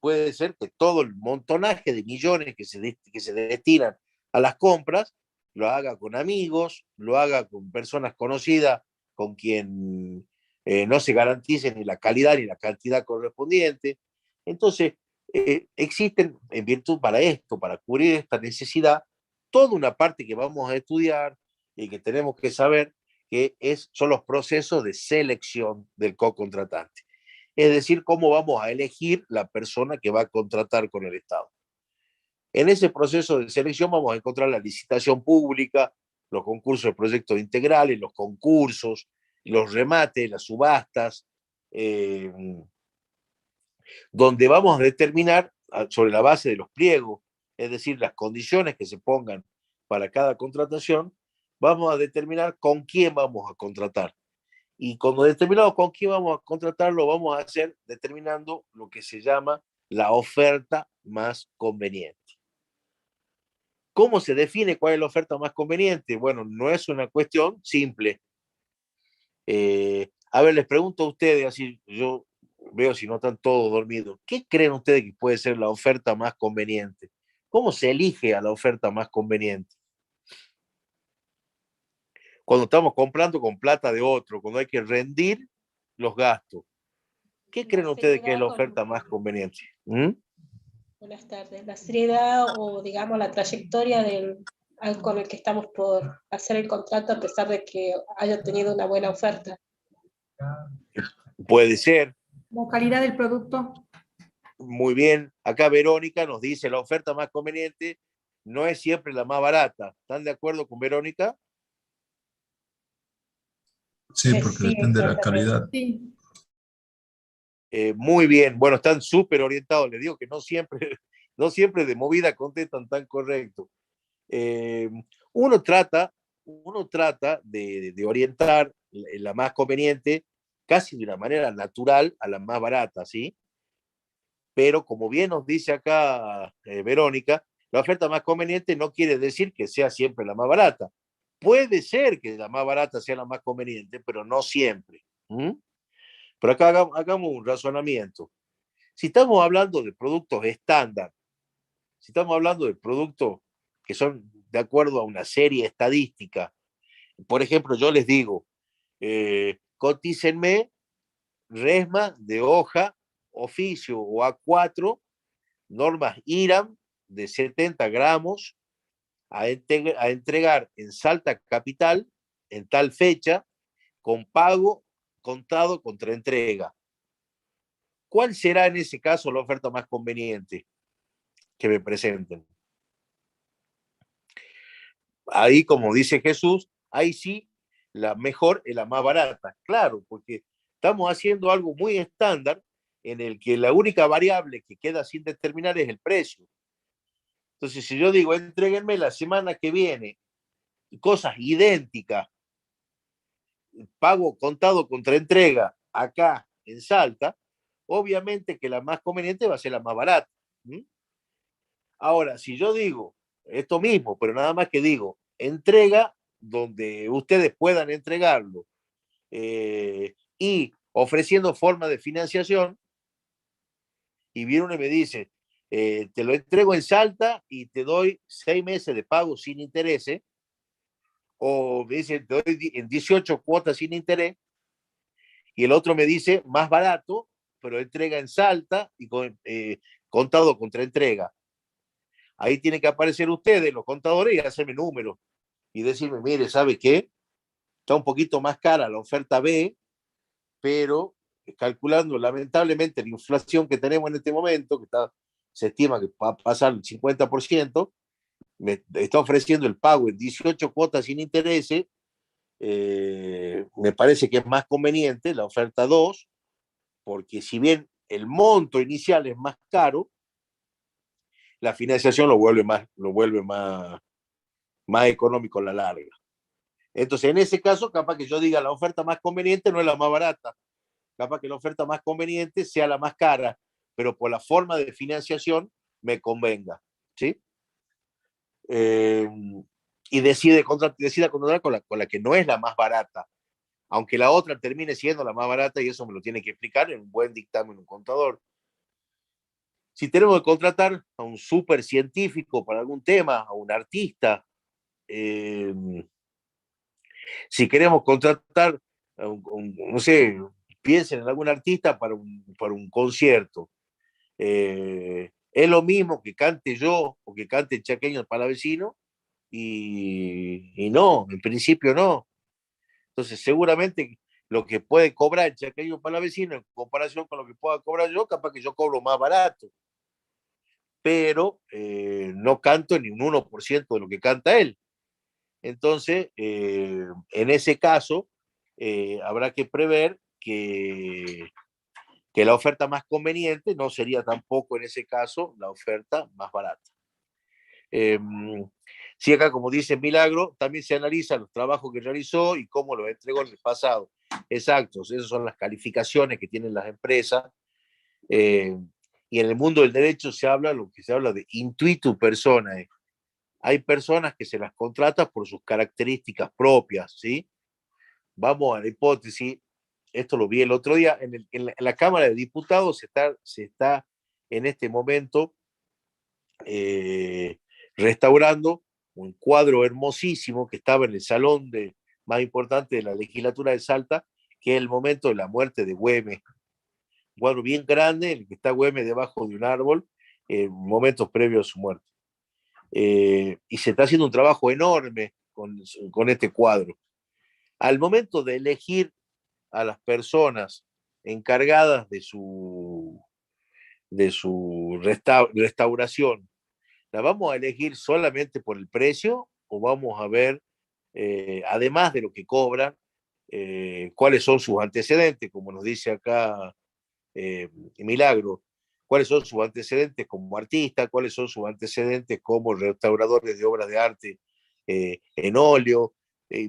puede ser que todo el montonaje de millones que se destinan a las compras lo haga con amigos, lo haga con personas conocidas con quien no se garantice ni la calidad ni la cantidad correspondiente. Entonces, existen en virtud para esto, para cubrir esta necesidad, toda una parte que vamos a estudiar y que tenemos que saber que son los procesos de selección del co-contratante. Es decir, cómo vamos a elegir la persona que va a contratar con el Estado. En ese proceso de selección vamos a encontrar la licitación pública, los concursos de proyectos integrales, los concursos, los remates, las subastas, donde vamos a determinar sobre la base de los pliegos, es decir, las condiciones que se pongan para cada contratación, vamos a determinar con quién vamos a contratar. Y cuando determinamos con quién vamos a contratar, lo vamos a hacer determinando lo que se llama la oferta más conveniente. ¿Cómo se define cuál es la oferta más conveniente? Bueno, no es una cuestión simple. A ver, les pregunto a ustedes, así yo veo si no están todos dormidos, ¿qué creen ustedes que puede ser la oferta más conveniente? ¿Cómo se elige a la oferta más conveniente? Cuando estamos comprando con plata de otro, cuando hay que rendir los gastos. ¿Qué creen ustedes que es la oferta más conveniente? ¿Mm? Buenas tardes. La seriedad o, digamos, la trayectoria con el que estamos por hacer el contrato a pesar de que haya tenido una buena oferta. Puede ser. La calidad del producto. Muy bien. Acá Verónica nos dice la oferta más conveniente no es siempre la más barata. ¿Están de acuerdo con Verónica? Sí, porque Sí, depende de la calidad. Sí. Muy bien. Bueno, están súper orientados. Les digo que no siempre de movida contestan tan correcto. Uno trata de orientar la más conveniente casi de una manera natural a la más barata, ¿sí? Pero como bien nos dice acá Verónica, la oferta más conveniente no quiere decir que sea siempre la más barata. Puede ser que la más barata sea la más conveniente, pero no siempre. ¿Mm? Pero acá hagamos un razonamiento. Si estamos hablando de productos estándar, si estamos hablando de productos que son de acuerdo a una serie estadística, por ejemplo, yo les digo, cotícenme resma de hoja, oficio o A4, normas IRAM de 70 gramos a entregar en Salta Capital en tal fecha con pago contado contra entrega. ¿Cuál será en ese caso la oferta más conveniente que me presenten? Ahí, como dice Jesús, ahí sí, la mejor es la más barata. Claro, porque estamos haciendo algo muy estándar en el que la única variable que queda sin determinar es el precio. Entonces, si yo digo, entréguenme la semana que viene cosas idénticas, pago contado contra entrega acá en Salta, obviamente que la más conveniente va a ser la más barata. ¿Mm? Ahora, si yo digo esto mismo, pero nada más que digo, entrega donde ustedes puedan entregarlo y ofreciendo forma de financiación, y viene uno y me dice, te lo entrego en Salta y te doy 6 meses de pago sin intereses, o me dice, te doy en 18 cuotas sin interés, y el otro me dice, más barato, pero entrega en Salta y contado contra entrega. Ahí tienen que aparecer ustedes, los contadores, y hacerme números y decirme, mire, ¿sabe qué? Está un poquito más cara la oferta B, pero calculando lamentablemente la inflación que tenemos en este momento, que se estima que va a pasar el 50%, me está ofreciendo el pago en 18 cuotas sin intereses, me parece que es más conveniente la oferta 2, porque si bien el monto inicial es más caro, la financiación lo vuelve más económico a la larga. Entonces, en ese caso, capaz que yo diga la oferta más conveniente no es la más barata, capaz que la oferta más conveniente sea la más cara, pero por la forma de financiación me convenga, ¿sí? Eh, y decida contratar con la que no es la más barata, aunque la otra termine siendo la más barata, y eso me lo tiene que explicar en un buen dictamen un contador. Si tenemos que contratar a un súper científico para algún tema, a un artista, eh, si queremos contratar, no sé, piensen en algún artista para un concierto. Es lo mismo que cante yo o que cante el Chaqueño Palavecino y no, en principio no. Entonces, seguramente lo que puede cobrar el Chaqueño Palavecino en comparación con lo que pueda cobrar yo, capaz que yo cobro más barato, pero no canto ni un 1% de lo que canta él. Entonces, en ese caso, habrá que prever que la oferta más conveniente no sería tampoco en ese caso la oferta más barata. Sí, acá, como dice Milagro, también se analiza los trabajos que realizó y cómo los entregó en el pasado. Exacto, esas son las calificaciones que tienen las empresas. Y en el mundo del derecho se habla lo que se habla de intuitu personae. Hay personas que se las contrata por sus características propias, ¿sí? Vamos a la hipótesis, esto lo vi el otro día, en la Cámara de Diputados se está en este momento restaurando un cuadro hermosísimo que estaba en el salón más importante de la legislatura de Salta, que es el momento de la muerte de Güemes. Un cuadro bien grande, en el que está Güemes debajo de un árbol, momentos previos a su muerte. Y se está haciendo un trabajo enorme con este cuadro. Al momento de elegir a las personas encargadas de su restauración, ¿la vamos a elegir solamente por el precio o vamos a ver, además de lo que cobran, cuáles son sus antecedentes, como nos dice acá Milagro? ¿Cuáles son sus antecedentes como artista? ¿Cuáles son sus antecedentes como restauradores de obras de arte en óleo?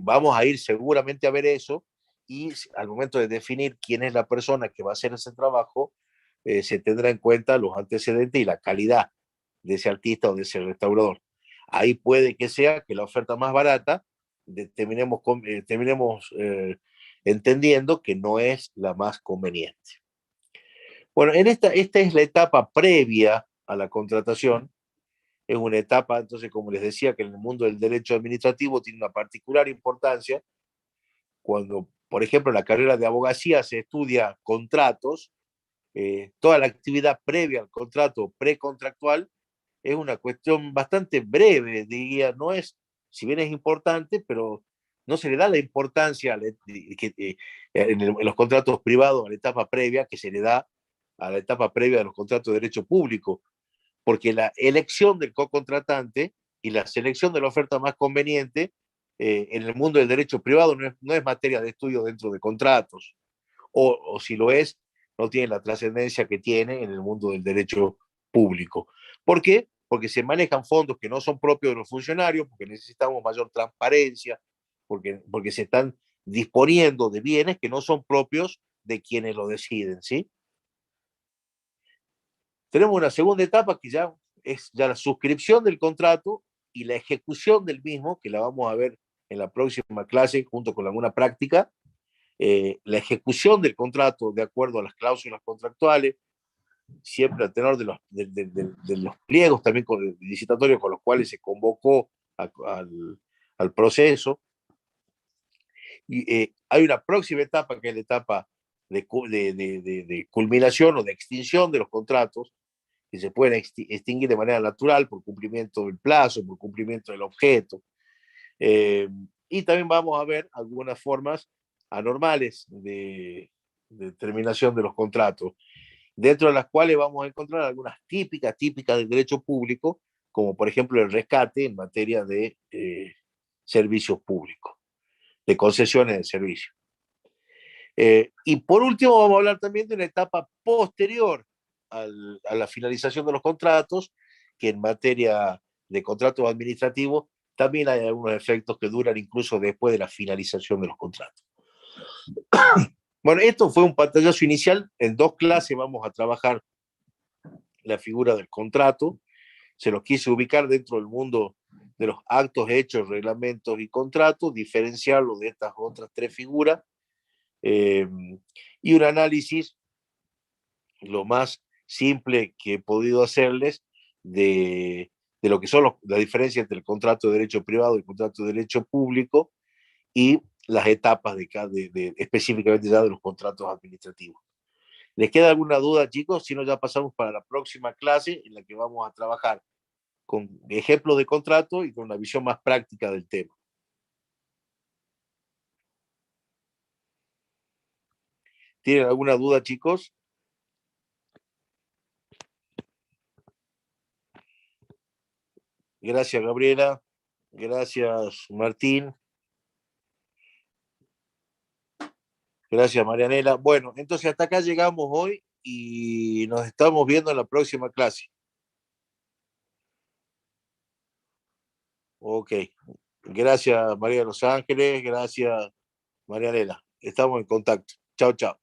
Vamos a ir seguramente a ver eso, y al momento de definir quién es la persona que va a hacer ese trabajo, se tendrá en cuenta los antecedentes y la calidad de ese artista o de ese restaurador. Ahí puede que sea que la oferta más barata terminemos entendiendo que no es la más conveniente. Bueno, esta es la etapa previa a la contratación. Es una etapa, entonces, como les decía, que en el mundo del derecho administrativo tiene una particular importancia. Cuando, por ejemplo, en la carrera de abogacía se estudia contratos, toda la actividad previa al contrato precontractual es una cuestión bastante breve, diría, no es, si bien es importante, pero no se le da la importancia en los contratos privados a la etapa previa que se le da a la etapa previa de los contratos de derecho público, porque la elección del co-contratante y la selección de la oferta más conveniente en el mundo del derecho privado no es materia de estudio dentro de contratos, o si lo es, no tiene la trascendencia que tiene en el mundo del derecho público. ¿Por qué? Porque se manejan fondos que no son propios de los funcionarios, porque necesitamos mayor transparencia, porque se están disponiendo de bienes que no son propios de quienes lo deciden, ¿sí? Tenemos una segunda etapa que ya es ya la suscripción del contrato y la ejecución del mismo, que la vamos a ver en la próxima clase junto con alguna práctica. La ejecución del contrato de acuerdo a las cláusulas contractuales, siempre al tenor de los pliegos también licitatorios con los cuales se convocó al proceso. Y hay una próxima etapa que es la etapa de culminación o de extinción de los contratos, que se pueden extinguir de manera natural por cumplimiento del plazo, por cumplimiento del objeto. Y también vamos a ver algunas formas anormales de terminación de los contratos, dentro de las cuales vamos a encontrar algunas típicas del derecho público, como por ejemplo el rescate en materia de servicios públicos, de concesiones de servicio. Y por último vamos a hablar también de una etapa posterior a la finalización de los contratos, que en materia de contratos administrativos también hay algunos efectos que duran incluso después de la finalización de los contratos. Bueno, esto fue un pantallazo inicial. En 2 clases vamos a trabajar la figura del contrato. Se los quise ubicar dentro del mundo de los actos, hechos, reglamentos y contratos, diferenciarlo de estas otras 3 figuras, y un análisis lo más simple que he podido hacerles de lo que son la diferencia entre el contrato de derecho privado y el contrato de derecho público, y las etapas específicamente ya de los contratos administrativos. ¿Les queda alguna duda, chicos? Si no, ya pasamos para la próxima clase en la que vamos a trabajar con ejemplos de contrato y con una visión más práctica del tema. ¿Tienen alguna duda, chicos? Gracias, Gabriela. Gracias, Martín. Gracias, Marianela. Bueno, entonces hasta acá llegamos hoy y nos estamos viendo en la próxima clase. Ok. Gracias, María de los Ángeles. Gracias, Marianela. Estamos en contacto. Chao, chao.